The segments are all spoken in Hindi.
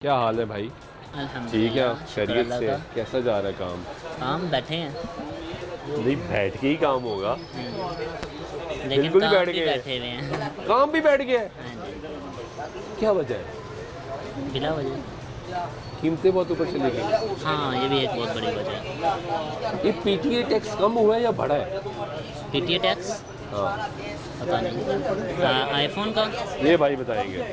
क्या हाल है भाई? ठीक है, अल्हम्दुलिल्लाह, खैरियत से? का। कैसा जा रहा है काम? हम बैठे हैं। नहीं, बैठ के ही काम होगा। लेकिन बिल्कुल ही काम बैठ भी गए बैठे हुए हैं। काम भी बैठ गया है। हाँ जी, क्या वजह है? बिला वजह। कीमतें बहुत ऊपर चली गई। हाँ, ये भी एक बहुत बड़ी वजह है। ये पीटीए टैक्स कम हुआ है या बढ़ा है? पीटीए टैक्स हाँ, पता नहीं। आईफोन का ये भाई बताएंगे।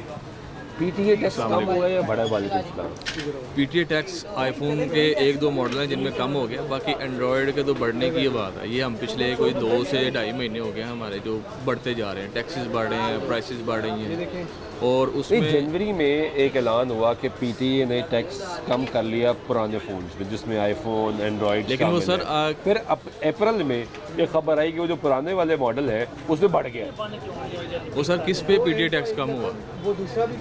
पीटीए टैक्स कम हुआ है या बढ़ा है? वालेकुम सलाम। पीटीए टैक्स आईफोन के एक दो मॉडल हैं जिनमें कम हो गया, बाकी एंड्रॉयड के तो बढ़ने की ये बात है। ये हम पिछले कोई 2 से 2.5 महीने हो गए हमारे जो बढ़ते जा रहे हैं, टैक्सेस बढ़ रहे हैं, प्राइसेस बढ़ रही हैं। और नहीं, उसमें जनवरी में एक ऐलान हुआ कि पीटीए ने टैक्स कम कर लिया पुराने फ़ोन्स में, जिसमें आईफोन, एंड्रॉयड लेकिन वो सर फिर अप्रैल में ये खबर आई कि वो जो पुराने वाले मॉडल है उसमें बढ़ गया। वो सर किस पे पीटीए टैक्स कम हुआ?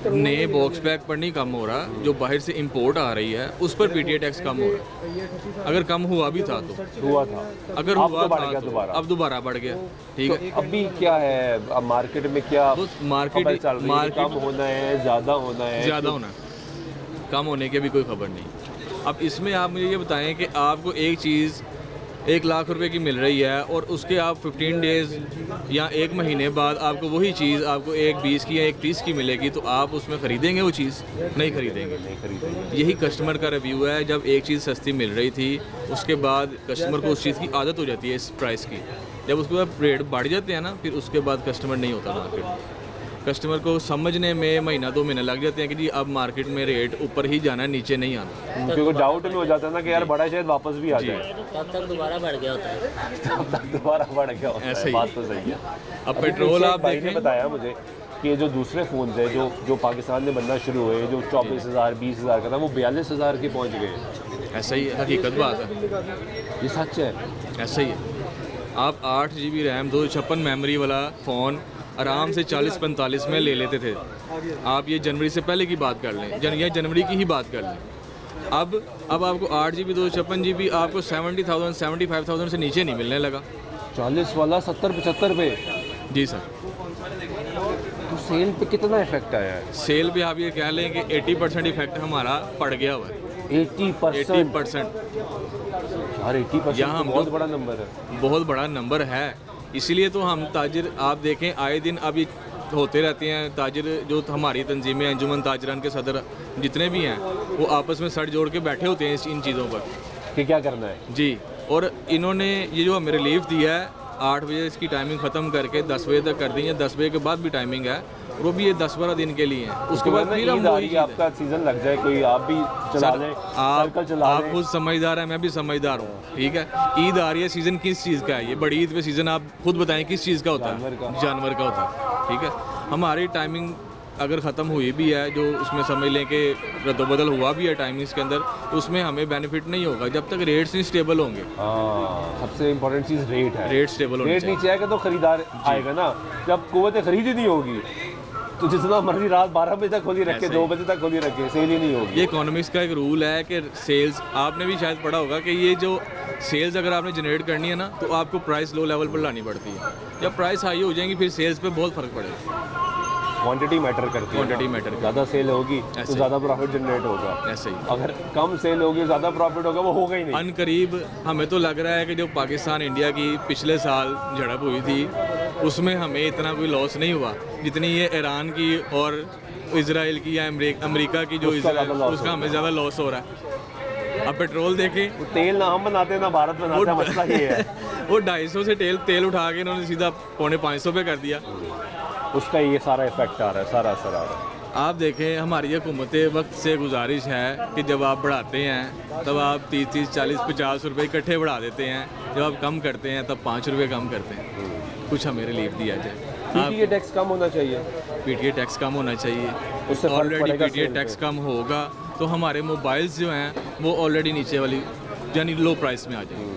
नए बॉक्स पैक पर नहीं कम हो रहा, जो बाहर से इंपोर्ट आ रही है उस पर पीटीए टैक्स कम हो रहा। अगर कम हुआ भी था तो हुआ था, अगर अब हुआ तो बढ़ था गया तो दोबारा। अब दोबारा बढ़ गया। ठीक है, तो अभी क्या है, अब मार्केट में क्या वो मार्केट खबर चल रही है? कम होना है, ज़्यादा होना है? ज़्यादा होना, कम होने की भी कोई खबर नहीं। अब इसमें आप मुझे ये बताएं कि आपको एक चीज़ 1 लाख रुपए की मिल रही है और उसके आप 15 डेज़ या 1 महीने बाद आपको वही चीज़ आपको 1 20 की या 1 30 की मिलेगी, तो आप उसमें ख़रीदेंगे वो चीज़? नहीं ख़रीदेंगे। नहीं खरीदेंगे। यही कस्टमर का रिव्यू है। जब एक चीज़ सस्ती मिल रही थी, उसके बाद कस्टमर को उस चीज़ की आदत हो जाती है इस प्राइस की। जब उसके बाद रेट बढ़ जाते हैं ना, फिर उसके बाद कस्टमर नहीं होता मार्केट में। कस्टमर को समझने में महीना 2 महीने लग जाते हैं कि जी अब मार्केट में रेट ऊपर ही जाना है, नीचे नहीं आना। क्योंकि डाउट में हो जाता है ना कि यार बड़ा शायद वापस भी आ जाए। तब तक दोबारा बढ़ गया होता है। तब तक दोबारा बढ़ गया होता है। ऐसे ही। बात तो सही है। अब पेट्रोल आप भाई ने देखें, बताया मुझे कि ये जो दूसरे फ़ोन है जो पाकिस्तान में बनना शुरू हुए, जो 24,000 20,000 का था, वो 42,000 के पहुँच गए। ऐसा ही है, हकीकत बात है, ये सच है। ऐसा ही है। आप 8 GB रैम 256 मेमोरी वाला फ़ोन आराम से 40-45 में ले लेते थे। आप ये जनवरी से पहले की बात कर लें, या जनवरी की ही बात कर लें। अब आपको 8 GB 256 GB आपको 70,000 75,000 से नीचे नहीं मिलने लगा। 40 वाला 70-75 पे। जी सर। तो सेल पे कितना इफेक्ट आया है? सेल पे आप ये कह लें कि 80% इफेक्ट हमारा पड़ गया हुआ है। 80%। 80% यार 80% यहाँ हम बहुत लोग- बड़ा नंबर है। बहुत बड़ा नंबर है। इसीलिए तो हम ताजिर आप देखें आए दिन अब ये होते रहते हैं। ताजिर जो हमारी तंजीमें अंजुमन ताजरान के सदर जितने भी हैं, वो आपस में सर जोड़ के बैठे होते हैं इन चीज़ों पर कि क्या करना है। जी। और इन्होंने ये जो हमें रिलीफ दिया है, 8 बजे इसकी टाइमिंग ख़त्म करके 10 बजे तक कर दी है। 10 बजे के बाद भी टाइमिंग है, वो भी ये 10-12 दिन के लिए है। उसके बाद फिर हम ईद आ वही रही है, आपका सीजन लग जाए, कोई आप भी चला सर, लें, आप सर्कल चला आप लें। खुद समझदार हैं, मैं भी समझदार हूँ। ठीक है, ईद आ रही है, सीज़न किस चीज़ का है? ये बड़ी ईद पे सीज़न आप खुद बताएं किस चीज़ का होता जानवर है? का। जानवर का होता है। ठीक है, हमारी टाइमिंग अगर ख़त्म हुई भी है, जो उसमें समझ लें कि रद्दोबदल हुआ भी है टाइमिंग्स के अंदर, तो उसमें हमें बेनिफिट नहीं होगा जब तक रेट्स नहीं स्टेबल होंगे। हाँ, सबसे इम्पोर्टेंट चीज़ रेट है। रेट स्टेबल होने रेट चाहिए। नीचे आएगा तो खरीदार आएगा ना। जब कुव्वत खरीद ही नहीं होगी तो जितना मर्जी रात 12 बजे तक खोली रखे, ऐसे ही। 2 बजे तक खोली रखे, सेल ही नहीं होगी। ये इकोनॉमिक्स का एक रूल है कि सेल्स, आपने भी शायद पढ़ा होगा कि ये जो सेल्स अगर आपने जनरेट करनी है ना, तो आपको प्राइस लो लेवल पर लानी पड़ती है। जब प्राइस हाई हो जाएंगी फिर सेल्स पे बहुत फ़र्क पड़ेगा। क्वांटिटी मैटर करती है। क्वांटिटी मैटर करती है। ज़्यादा सेल होगी तो ऐसे ही। ज़्यादा प्रॉफिट जनरेट होगा। ऐसे ही अगर कम सेल होगी ज़्यादा प्रॉफिट होगा, वो होगा ही नहीं। अनकरीब हमें तो लग रहा है कि जो पाकिस्तान इंडिया की पिछले साल झड़प हुई थी, उसमें हमें इतना कोई लॉस नहीं हुआ जितनी ये ईरान की और इजराइल की या अमेरिका की जो उसका ज़्यादा loss उसका हमें ज़्यादा लॉस हो रहा है। अब पेट्रोल देखें, वो तेल ना हम बनाते हैं ना भारत बनाते हैं, मसला ये है। वो 250 से तेल उठा के इन्होंने सीधा 450 पे कर दिया। उसका ये सारा इफेक्ट आ रहा है, सारा असर आ रहा है। आप देखें, हमारी हुकूमत वक्त से गुजारिश है कि जब आप बढ़ाते हैं तब आप 30-30 40-50 रुपये इकट्ठे बढ़ा देते हैं। जब आप कम करते हैं तब 5 रुपये कम करते हैं। कुछ हमें रिलीफ दिया जाए। पीटीए टैक्स कम होना चाहिए। पीटीए टैक्स कम होना चाहिए। उससे फर्क ऑलरेडी पड़ेगा पीटीए सेल टैक्स पे। कम होगा तो हमारे मोबाइल्स जो हैं वो ऑलरेडी नीचे वाली यानी लो प्राइस में आ जाएंगे।